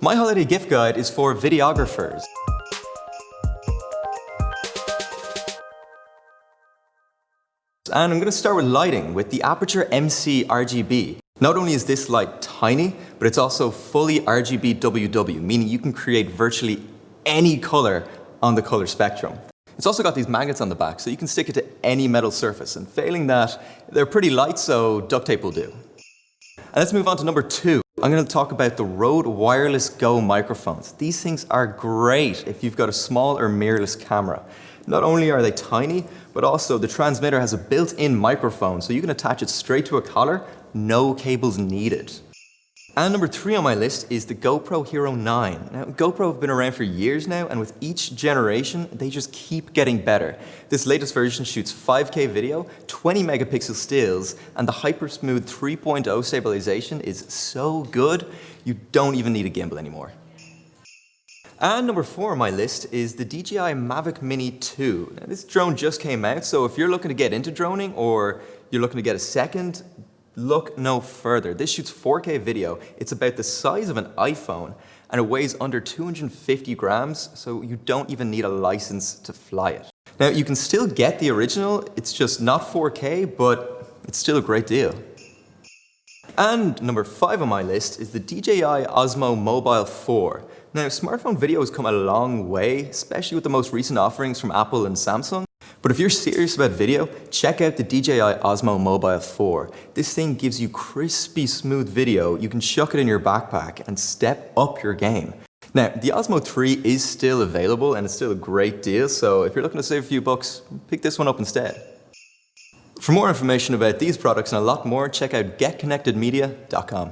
My holiday gift guide is for videographers. And I'm going to start with lighting with the Aputure MC RGB. Not only is this light tiny, but it's also fully RGBWW, meaning you can create virtually any color on the color spectrum. It's also got these magnets on the back, so you can stick it to any metal surface, and failing that, they're pretty light, so duct tape will do. And let's move on to number 2. I'm going to talk about the Rode Wireless Go microphones. These things are great if you've got a small or mirrorless camera. Not only are they tiny, but also the transmitter has a built-in microphone, so you can attach it straight to a collar, no cables needed. And number 3 on my list is the GoPro Hero 9. Now, GoPro have been around for years now, and with each generation, they just keep getting better. This latest version shoots 5K video, 20 megapixel stills, and the Hypersmooth 3.0 stabilization is so good, you don't even need a gimbal anymore. And number 4 on my list is the DJI Mavic Mini 2. Now, this drone just came out, so if you're looking to get into droning or you're looking to get a second, look no further. This shoots 4K video. It's about the size of an iPhone and it weighs under 250 grams, so you don't even need a license to fly it. Now, you can still get the original. It's just not 4K, but it's still a great deal. And number 5 on my list is the DJI Osmo Mobile 4. Now, smartphone video has come a long way, especially with the most recent offerings from Apple and Samsung. But if you're serious about video, check out the DJI Osmo Mobile 4. This thing gives you crispy, smooth video. You can chuck it in your backpack and step up your game. Now, the Osmo 3 is still available and it's still a great deal, so if you're looking to save a few bucks, pick this one up instead. For more information about these products and a lot more, check out GetConnectedMedia.com.